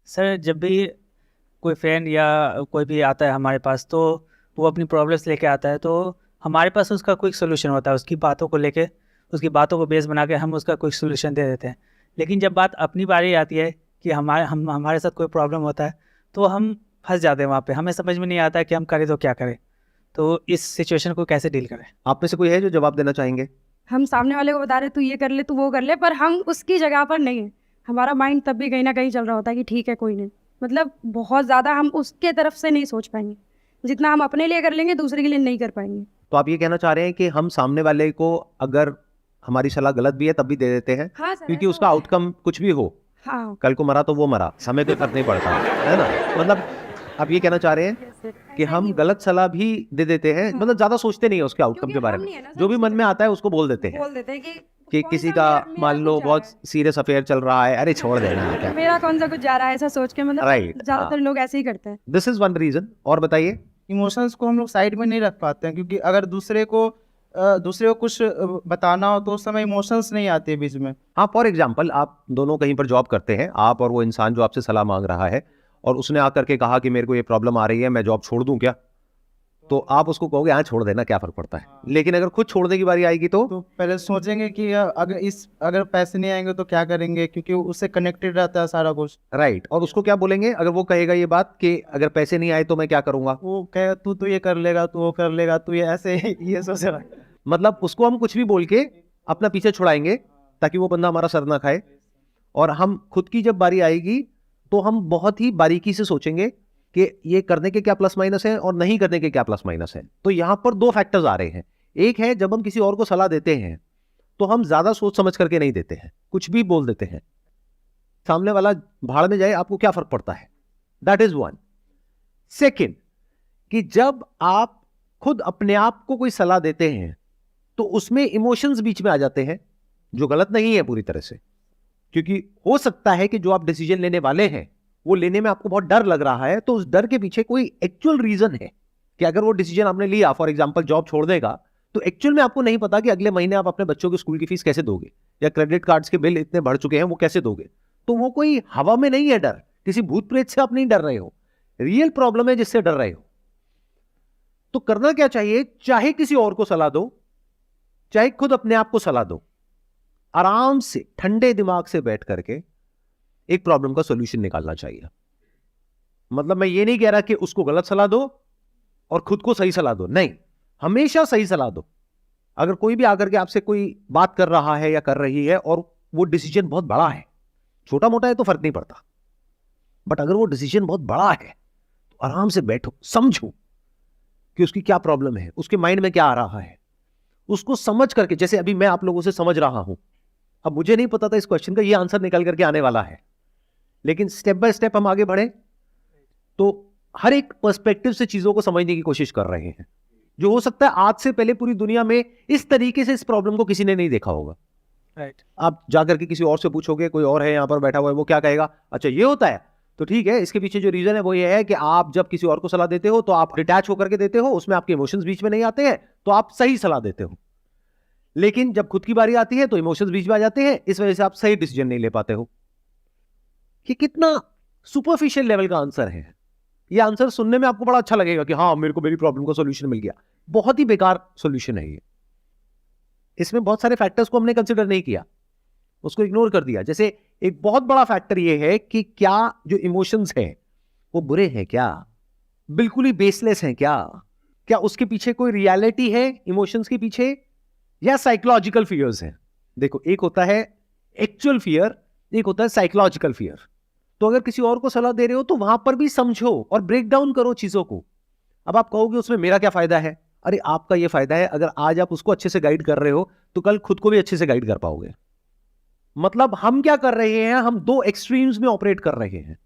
Sir जब भी कोई फ्रेंड या कोई भी आता है हमारे पास तो वो अपनी प्रॉब्लम्स लेके आता है, तो हमारे पास उसका क्विक सोल्यूशन होता है। उसकी बातों को लेके, उसकी बातों को बेस बना के हम उसका क्विक सोल्यूशन दे देते हैं। लेकिन जब बात अपनी बारी आती है कि हमारे साथ कोई प्रॉब्लम होता है, तो हम फंस जाते हैं वहाँ पे। हमें समझ में नहीं आता है कि हम करें तो क्या करें, तो इस सिचुएशन को कैसे डील करें। आप में से कोई है जो जवाब देना चाहेंगे? हम सामने वाले को बता रहे तू ये कर ले, तू वो कर ले, पर हम उसकी जगह पर नहीं है। हमारा माइंड तब भी कहीं ना कहीं चल रहा होता है कि ठीक है कोई नहीं। मतलब बहुत ज़्यादा हम उसके तरफ से नहीं सोच पाएंगे, जितना हम अपने लिए कर लेंगे दूसरे के लिए नहीं कर पाएंगे। तो आप ये कहना चाह रहे हैं कि हम सामने वाले को अगर हमारी सलाह गलत भी है तब भी दे देते हैं, हाँ सर, क्योंकि ऐसा उसका होता है। आउटकम कुछ भी हो, हाँ कल को मरा तो वो मरा, हमें कोई फर्क नहीं पड़ता, है ना? मतलब आप ये कहना चाह रहे हैं कि हम गलत सलाह भी दे देते हैं, मतलब ज्यादा सोचते नहीं है उसके आउटकम के बारे में, जो भी मन में आता है उसको बोल देते हैं। बोल देते हैं कि कौन किसी सा का मेरा मान लो कुछ जा बहुत रहा सीरियस अफेयर चल रहा है, अरे छोड़ देना क्या, मेरा कौन सा कुछ जा रहा है, ऐसा सोच के मतलब राइट। ज्यादातर लोग ऐसे ही करते हैं। This is one reason. और बताइए। इमोशंस को हम लोग साइड में नहीं रख पाते हैं, क्योंकि अगर दूसरे को कुछ बताना हो तो उस समय इमोशंस नहीं आते बीच में। हाँ, फॉर एग्जाम्पल आप दोनों कहीं पर जॉब करते हैं, आप और वो इंसान जो आपसे सलाह मांग रहा है, और उसने आकर के कहा कि मेरे को ये प्रॉब्लम आ रही है, मैं जॉब छोड़ दूं क्या? तो आप उसको कहोगे हाँ छोड़ देना, क्या फर्क पड़ता है। लेकिन अगर खुद छोड़ने की बारी आएगी तो पहले सोचेंगे कि अगर पैसे नहीं आएंगे तो क्या करेंगे, क्योंकि उससे कनेक्टेड रहता है सारा कुछ। राइट। और उसको क्या बोलेंगे अगर वो कहेगा ये बात कि अगर पैसे नहीं आए तो मैं क्या करूंगा? वो कहेगा तू तो ये कर लेगा, तू वो कर लेगा, तू ये ऐसे ये सोच रहा है। मतलब उसको हम कुछ भी बोल के अपना पीछे छुड़ाएंगे ताकि वो बंदा हमारा सर ना खाए। और हम खुद की जब बारी आएगी तो हम बहुत ही बारीकी से सोचेंगे कि ये करने के क्या प्लस माइनस है और नहीं करने के क्या प्लस माइनस है। तो यहां पर दो फैक्टर्स आ रहे हैं। एक है जब हम किसी और को सलाह देते हैं तो हम ज्यादा सोच समझ करके नहीं देते हैं, कुछ भी बोल देते हैं, सामने वाला भाड़ में जाए आपको क्या फर्क पड़ता है। That is one. सेकेंड, कि जब आप खुद अपने आप को कोई सलाह देते हैं तो उसमें इमोशंस बीच में आ जाते हैं, जो गलत नहीं है पूरी तरह से, क्योंकि हो सकता है कि जो आप डिसीजन लेने वाले हैं वो लेने में आपको बहुत डर लग रहा है, तो उस डर के पीछे कोई एक्चुअल रीजन है कि अगर वो डिसीजन आपने लिया, फॉर एग्जांपल जॉब छोड़ने का, तो एक्चुअल में आपको नहीं पता कि अगले महीने आप अपने बच्चों की स्कूल की फीस कैसे दोगे, या क्रेडिट कार्ड्स के बिल इतने बढ़ चुके हैं वो कैसे दोगे। तो वो कोई हवा में नहीं है डर, किसी भूत प्रेत से आप नहीं डर रहे हो, रियल प्रॉब्लम है जिससे डर रहे हो। तो करना क्या चाहिए, चाहे किसी और को सलाह दो, चाहे खुद अपने आप को सलाह दो, आराम से ठंडे दिमाग से बैठ करके एक प्रॉब्लम का सॉल्यूशन निकालना चाहिए। मतलब मैं ये नहीं कह रहा कि उसको गलत सलाह दो और खुद को सही सलाह दो, नहीं, हमेशा सही सलाह दो। अगर कोई भी आकर के आपसे कोई बात कर रहा है या कर रही है और वो डिसीजन बहुत बड़ा है, छोटा मोटा है तो फर्क नहीं पड़ता, बट अगर वो डिसीजन बहुत बड़ा है तो आराम से बैठो, समझो कि उसकी क्या प्रॉब्लम है, उसके माइंड में क्या आ रहा है, उसको समझ करके। जैसे अभी मैं आप लोगों से समझ रहा हूं, अब मुझे नहीं पता था इस क्वेश्चन का ये आंसर निकल करके आने वाला है, लेकिन स्टेप बाय स्टेप हम आगे बढ़े तो हर एक पर्सपेक्टिव से चीजों को समझने की कोशिश कर रहे हैं, जो हो सकता है आज से पहले पूरी दुनिया में इस तरीके से इस प्रॉब्लम को किसी ने नहीं देखा होगा। राइट। आप जाकर के किसी और से पूछोगे, कोई और है यहां पर बैठा हुआ है, वो क्या कहेगा, अच्छा ये होता है, तो ठीक है, इसके पीछे जो रीजन है वो ये है कि आप जब किसी और को सलाह देते हो तो आप डिटैच होकर के देते हो, उसमें आपके इमोशंस बीच में नहीं आते हैं, तो आप सही सलाह देते हो। लेकिन जब खुद की बारी आती है तो इमोशंस बीच में आ जाते हैं, इस वजह से आप सही डिसीजन नहीं ले पाते हो। कि कितना सुपरफिशियल लेवल का आंसर है। ये आंसर सुनने में आपको बड़ा अच्छा लगेगा कि हाँ मेरे को मेरी प्रॉब्लम का सॉल्यूशन मिल गया, बहुत ही बेकार सॉल्यूशन है ये। इसमें बहुत सारे फैक्टर्स को हमने कंसिडर नहीं किया, उसको इग्नोर कर दिया। जैसे एक बहुत बड़ा फैक्टर ये है कि क्या जो इमोशंस हैं वो बुरे हैं क्या, बिल्कुल ही बेसलेस हैं क्या उसके पीछे कोई रियलिटी है इमोशंस के पीछे, या साइकोलॉजिकल फियर्स हैं। देखो, एक होता है एक्चुअल फियर, एक होता है साइकोलॉजिकल फियर। तो अगर किसी और को सलाह दे रहे हो तो वहां पर भी समझो और ब्रेक डाउन करो चीजों को। अब आप कहोगे उसमें मेरा क्या फायदा है, अरे आपका ये फायदा है, अगर आज आप उसको अच्छे से गाइड कर रहे हो तो कल खुद को भी अच्छे से गाइड कर पाओगे। मतलब हम क्या कर रहे हैं, हम दो एक्सट्रीम्स में ऑपरेट कर रहे हैं।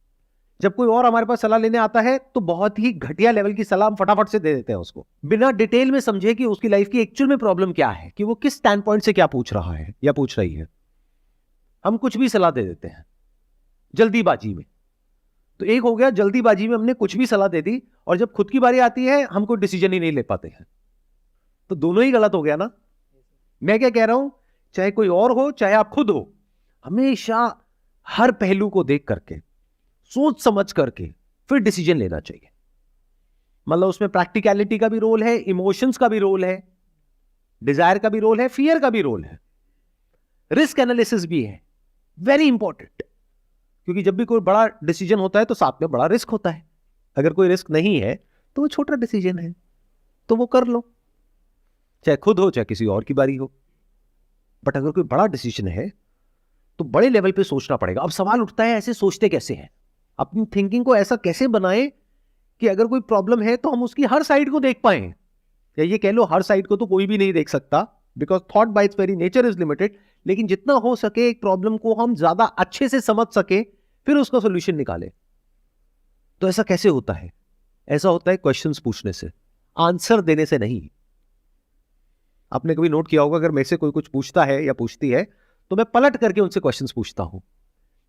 जब कोई और हमारे पास सलाह लेने आता है तो बहुत ही घटिया लेवल की सलाह हम फटाफट से दे देते हैं उसको, बिना डिटेल में समझे कि उसकी लाइफ की एक्चुअल में प्रॉब्लम क्या है, कि वो किस स्टैंड पॉइंट से क्या पूछ रहा है या पूछ रही है। हम कुछ भी सलाह दे देते हैं जल्दीबाजी में। तो एक हो गया, जल्दीबाजी में हमने कुछ भी सलाह दे दी, और जब खुद की बारी आती है हम कोई डिसीजन ही नहीं ले पाते हैं। तो दोनों ही गलत हो गया ना। मैं क्या कह रहा हूं, चाहे कोई और हो चाहे आप खुद हो, हमेशा हर पहलू को देख करके सोच समझ करके फिर डिसीजन लेना चाहिए। मतलब उसमें प्रैक्टिकलिटी का भी रोल है, इमोशंस का भी रोल है, डिजायर का भी रोल है, फियर का भी रोल है, रिस्क एनालिसिस भी है, वेरी इंपॉर्टेंट। क्योंकि जब भी कोई बड़ा डिसीजन होता है तो साथ में बड़ा रिस्क होता है। अगर कोई रिस्क नहीं है तो वो छोटा डिसीजन है, तो वो कर लो, चाहे खुद हो चाहे किसी और की बारी हो। बट अगर कोई बड़ा डिसीजन है तो बड़े लेवल पे सोचना पड़ेगा। अब सवाल उठता है, ऐसे सोचते कैसे हैं? अपनी थिंकिंग को ऐसा कैसे बनाएं कि अगर कोई प्रॉब्लम है तो हम उसकी हर साइड को देख पाए, या ये कह लो हर साइड को तो कोई भी नहीं देख सकता, because thought bye it's very nature is limited. लेकिन जितना हो सके एक प्रॉब्लम को हम ज्यादा अच्छे से समझ सके, फिर उसका सोल्यूशन निकाले। तो ऐसा कैसे होता है? ऐसा होता है क्वेश्चंस पूछने से, आंसर देने से नहीं। आपने कभी नोट किया होगा, अगर मेरे से कोई कुछ पूछता है या पूछती है तो मैं पलट करके उनसे क्वेश्चंस पूछता हूं।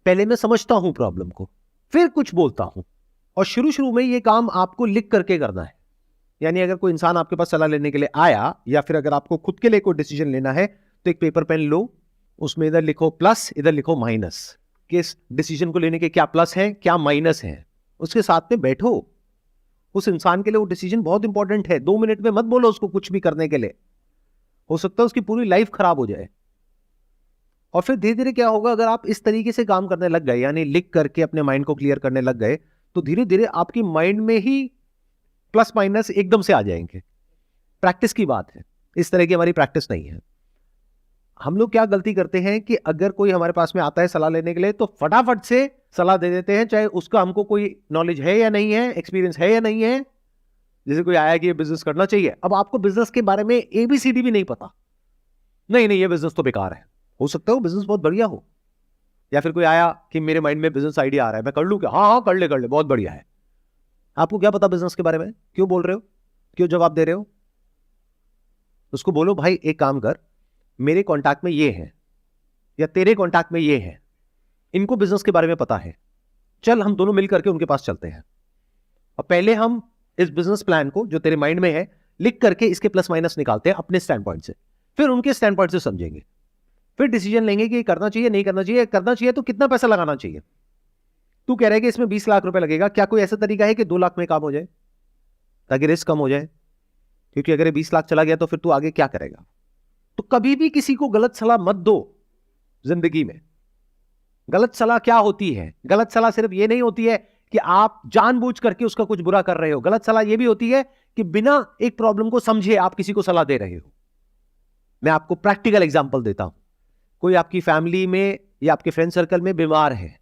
पहले मैं समझता हूं प्रॉब्लम को, फिर कुछ बोलता हूं। और शुरू में ये काम आपको लिख करके करना है। यानी अगर कोई इंसान आपके पास सलाह लेने के लिए आया, या फिर अगर आपको खुद के लिए कोई डिसीजन लेना है, तो एक पेपर पेन लो, उसमें इधर लिखो प्लस, इधर लिखो माइनस, कि इस डिसीजन को लेने के क्या प्लस है क्या माइनस है। उसके साथ में बैठो। उस इंसान के लिए वो डिसीजन बहुत इंपॉर्टेंट है। 2 मिनट में मत बोलो उसको कुछ भी करने के लिए, हो सकता है उसकी पूरी लाइफ खराब हो जाए। और फिर धीरे धीरे क्या होगा, अगर आप इस तरीके से काम करने लग गए, यानी लिख करके अपने माइंड को क्लियर करने लग गए, तो धीरे धीरे आपकी माइंड में ही प्लस माइनस एकदम से आ जाएंगे। प्रैक्टिस की बात है, इस तरह की हमारी प्रैक्टिस नहीं है। हम लोग क्या गलती करते हैं कि अगर कोई हमारे पास में आता है सलाह लेने के लिए, तो फटाफट से सलाह दे देते हैं, चाहे उसका हमको कोई नॉलेज है या नहीं है, एक्सपीरियंस है या नहीं है। जैसे कोई आया कि ये बिजनेस करना चाहिए, अब आपको बिजनेस के बारे में ABCD भी नहीं पता, नहीं ये बिजनेस तो बेकार है। हो सकता है वो बिजनेस बहुत बढ़िया हो। या फिर कोई आया कि मेरे माइंड में बिजनेस आइडिया आ रहा है, मैं कर लूं क्या? हाँ कर ले बहुत बढ़िया है। आपको क्या पता बिजनेस के बारे में? क्यों बोल रहे हो, क्यों जवाब दे रहे हो? उसको बोलो भाई एक काम कर, मेरे कॉन्टैक्ट में ये है या तेरे कॉन्टैक्ट में ये है, इनको बिजनेस के बारे में पता है, चल हम दोनों मिल करके उनके पास चलते हैं। और पहले हम इस बिजनेस प्लान को जो तेरे माइंड में है लिख करके इसके प्लस माइनस निकालते हैं अपने स्टैंड पॉइंट से, फिर उनके स्टैंड पॉइंट से समझेंगे, फिर डिसीजन लेंगे कि करना चाहिए नहीं करना चाहिए। करना चाहिए तो कितना पैसा लगाना चाहिए। तू कह रहा है कि इसमें 20 लाख रुपए लगेगा, क्या कोई ऐसा तरीका है कि 2 लाख में काम हो जाए, ताकि रिस्क कम हो जाए? क्योंकि अगर 20 लाख चला गया तो फिर तू आगे क्या करेगा? तो कभी भी किसी को गलत सलाह मत दो जिंदगी में। गलत सलाह क्या होती है? गलत सलाह सिर्फ ये नहीं होती है कि आप जानबूझ करके उसका कुछ बुरा कर रहे हो। गलत सलाह यह भी होती है कि बिना एक प्रॉब्लम को समझे आप किसी को सलाह दे रहे हो। मैं आपको प्रैक्टिकल एग्जांपल देता हूं। कोई आपकी फैमिली में या आपके फ्रेंड सर्कल में बीमार है,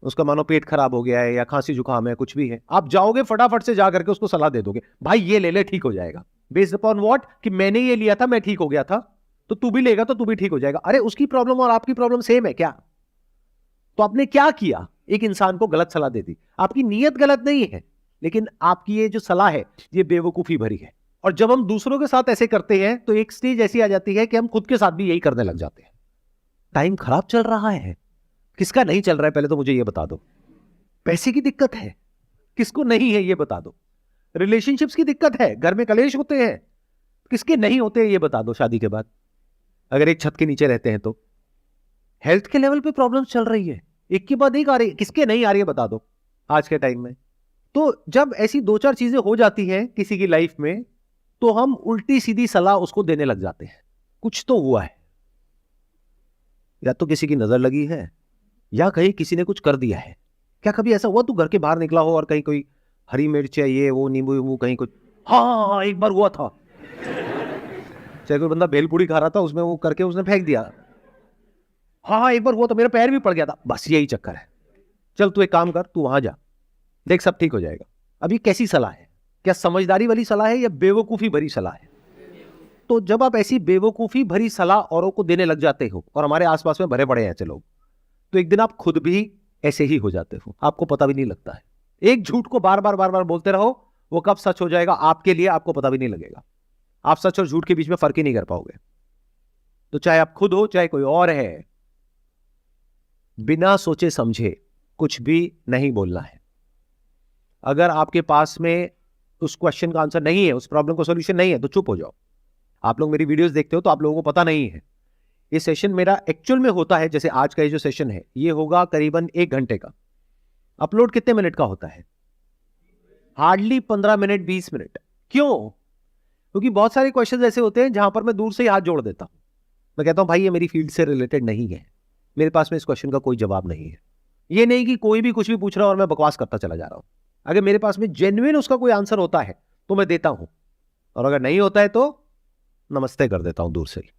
उसका मानो पेट खराब हो गया है या खांसी जुकाम है, कुछ भी है, आप जाओगे फटाफट से जाकर के उसको सलाह दे दोगे, भाई ये ले ले ठीक हो जाएगा। Based upon what? कि मैंने ये लिया था मैं ठीक हो गया था, तो तू भी लेगा तो तू भी ठीक हो जाएगा। अरे उसकी प्रॉब्लम और आपकी प्रॉब्लम सेम है क्या? तो आपने क्या किया? एक इंसान को गलत सलाह दे दी। आपकी नीयत गलत नहीं है, लेकिन आपकी ये जो सलाह है ये बेवकूफी भरी है। और जब हम दूसरों के साथ ऐसे करते हैं तो एक स्टेज ऐसी आ जाती है कि हम खुद के साथ भी यही करने लग जाते हैं। टाइम खराब चल रहा है, किसका नहीं चल रहा है पहले तो मुझे ये बता दो। पैसे की दिक्कत है, किसको नहीं है ये बता दो। रिलेशनशिप्स की दिक्कत है, घर में कलेश होते हैं, किसके नहीं होते हैं ये बता दो। शादी के बाद अगर एक छत के नीचे रहते हैं तो हेल्थ के लेवल पे प्रॉब्लम चल रही है, एक के बाद एक आ रही है, किसके नहीं आ रही है बता दो आज के टाइम में। तो जब ऐसी 2-4 चीजें हो जाती हैं किसी की लाइफ में, तो हम उल्टी सीधी सलाह उसको देने लग जाते हैं। कुछ तो हुआ है, या तो किसी की नजर लगी है या कहीं किसी ने कुछ कर दिया है। क्या कभी ऐसा हुआ तू घर के बाहर निकला हो और कहीं कोई हरी मिर्च है ये वो नींबू वींबू कहीं कुछ? हाँ एक बार हुआ था, चाहे कोई बंदा भेलपूरी खा रहा था उसमें वो करके उसने फेंक दिया। हाँ एक बार हुआ तो मेरा पैर भी पड़ गया था। बस यही चक्कर है। चल तू एक काम कर, तू वहां जा, देख सब ठीक हो जाएगा। अभी कैसी सलाह है? क्या समझदारी वाली सलाह है या बेवकूफी भरी सलाह है? तो जब आप ऐसी बेवकूफी भरी सलाह औरों को देने लग जाते हो, और हमारे आसपास में भरे पड़े हैं ऐसे लोग, तो एक दिन आप खुद भी ऐसे ही हो जाते हो, आपको पता भी नहीं लगता है। एक झूठ को बार बार बोलते रहो, वो कब सच हो जाएगा आपके लिए आपको पता भी नहीं लगेगा। आप सच और झूठ के बीच में फर्क ही नहीं कर पाओगे। तो चाहे आप खुद हो चाहे कोई और है, बिना सोचे समझे कुछ भी नहीं बोलना है। अगर आपके पास में उस क्वेश्चन का आंसर नहीं है, उस प्रॉब्लम का सॉल्यूशन नहीं है, तो चुप हो जाओ। आप लोग मेरी वीडियोस देखते हो तो आप लोगों को पता नहीं है, ये सेशन मेरा एक्चुअल में होता है, जैसे आज का ये जो सेशन है ये होगा करीबन 1 घंटे का। अपलोड कितने मिनट का होता है? Hardly 15 minute 20 minute. क्यों? क्योंकि बहुत सारे क्वेश्चन ऐसे होते हैं जहां पर मैं दूर से ही हाथ जोड़ देता हूं, मैं कहता हूं भाई ये मेरी फील्ड से रिलेटेड नहीं है, मेरे पास में इस क्वेश्चन का कोई जवाब नहीं है। ये नहीं कि कोई भी कुछ भी पूछ रहा है और मैं बकवास करता चला जा रहा हूं। अगर मेरे पास में जेन्युइन उसका कोई आंसर होता है तो मैं देता हूं, और अगर नहीं होता है तो नमस्ते कर देता हूं दूर से ही।